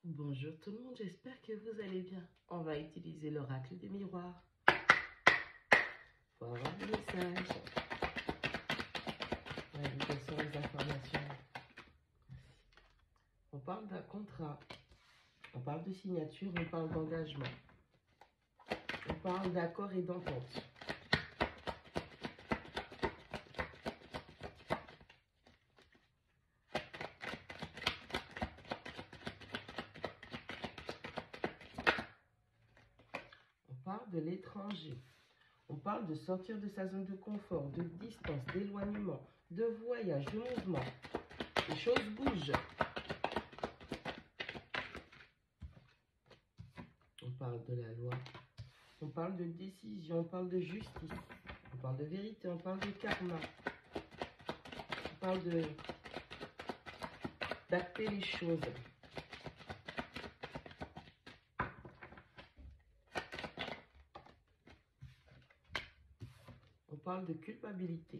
Bonjour tout le monde, j'espère que vous allez bien. On va utiliser l'oracle des miroirs pour avoir des messages, l'invitation, les informations. On parle d'un contrat, on parle de signature, on parle d'engagement, on parle d'accord et d'entente. On parle de l'étranger. On parle de sortir de sa zone de confort, de distance, d'éloignement, de voyage, de mouvement. Les choses bougent. On parle de la loi. On parle de décision, on parle de justice. On parle de vérité, on parle de karma. On parle d'acter les choses. On parle de culpabilité.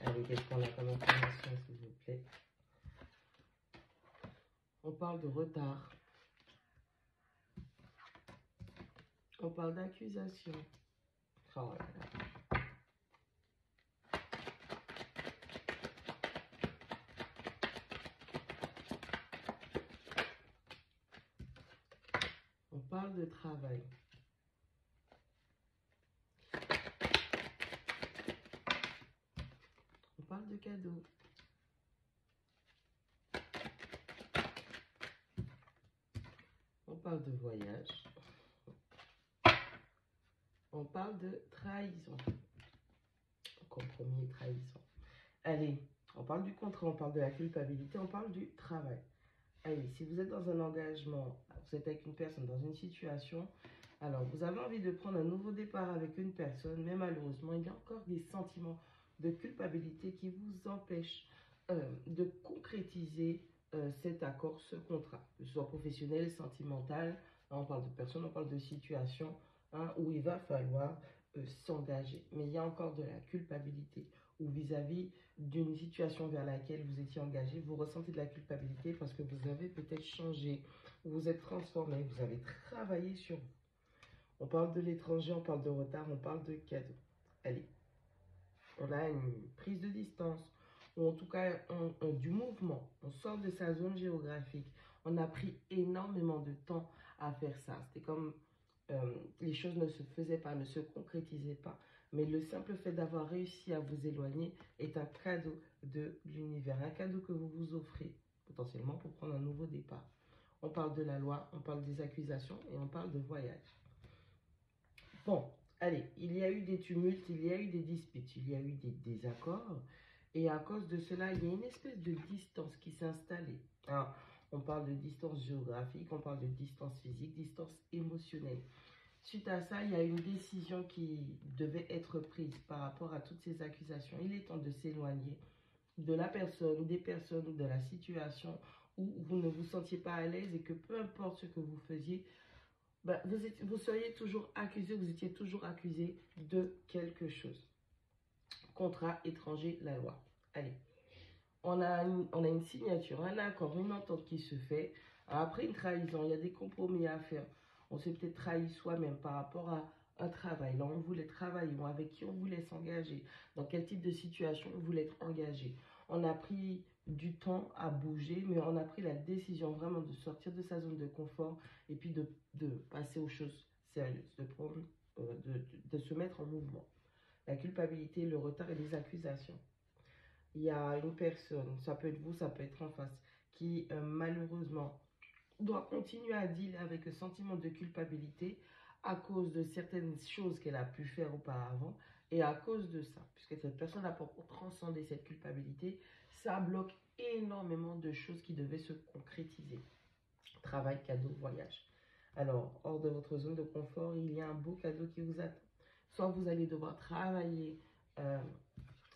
Allez, qu'est-ce qu'on a comme information, s'il vous plaît? On parle de retard. On parle d'accusation. Oh là là. On parle de travail. On parle de cadeaux. On parle de voyage. On parle de trahison. Compromis et trahison. Allez, on parle du contrat, on parle de la culpabilité, on parle du travail. Allez, si vous êtes dans un engagement, vous êtes avec une personne dans une situation, alors vous avez envie de prendre un nouveau départ avec une personne, mais malheureusement, il y a encore des sentiments de culpabilité qui vous empêchent de concrétiser cet accord, ce contrat, que ce soit professionnel, sentimental. Là, on parle de personne, on parle de situation où il va falloir s'engager. Mais il y a encore de la culpabilité ou vis-à-vis d'une situation vers laquelle vous étiez engagé, vous ressentez de la culpabilité parce que vous avez peut-être changé, vous vous êtes transformé, vous avez travaillé sur vous. On parle de l'étranger, on parle de retard, on parle de cadeau. Allez, on a une prise de distance, ou en tout cas du mouvement. On sort de sa zone géographique. On a pris énormément de temps à faire ça. C'était comme les choses ne se faisaient pas, ne se concrétisaient pas. Mais le simple fait d'avoir réussi à vous éloigner est un cadeau de l'univers, un cadeau que vous vous offrez potentiellement pour prendre un nouveau départ. On parle de la loi, on parle des accusations et on parle de voyage. Bon, allez, il y a eu des tumultes, il y a eu des disputes, il y a eu des désaccords. Et à cause de cela, il y a une espèce de distance qui s'est installée. Alors, on parle de distance géographique, on parle de distance physique, distance émotionnelle. Suite à ça, il y a une décision qui devait être prise par rapport à toutes ces accusations. Il est temps de s'éloigner de la personne, des personnes, de la situation où vous ne vous sentiez pas à l'aise et que peu importe ce que vous faisiez, ben, vous seriez toujours accusé, vous étiez toujours accusé de quelque chose. Contrat étranger, la loi. Allez, on a une signature, un accord, une entente qui se fait. Après une trahison, il y a des compromis à faire. On s'est peut-être trahi soi-même par rapport à un travail. Là, on voulait travailler, ou avec qui on voulait s'engager, dans quel type de situation on voulait être engagé. On a pris du temps à bouger, mais on a pris la décision vraiment de sortir de sa zone de confort et puis de passer aux choses sérieuses, de se mettre en mouvement. La culpabilité, le retard et les accusations. Il y a une personne, ça peut être vous, ça peut être en face, qui malheureusement doit continuer à dealer avec le sentiment de culpabilité à cause de certaines choses qu'elle a pu faire auparavant. Et à cause de ça, puisque cette personne a pour transcender cette culpabilité, ça bloque énormément de choses qui devaient se concrétiser. Travail, cadeau, voyage. Alors, hors de votre zone de confort, il y a un beau cadeau qui vous attend. Soit vous allez devoir travailler,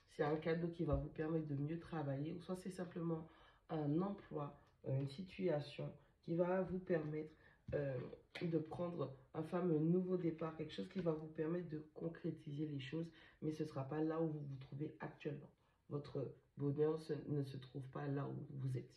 c'est un cadeau qui va vous permettre de mieux travailler, ou soit c'est simplement un emploi, une situation qui va vous permettre de prendre un fameux nouveau départ, quelque chose qui va vous permettre de concrétiser les choses, mais ce ne sera pas là où vous vous trouvez actuellement. Votre bonheur ne se trouve pas là où vous êtes.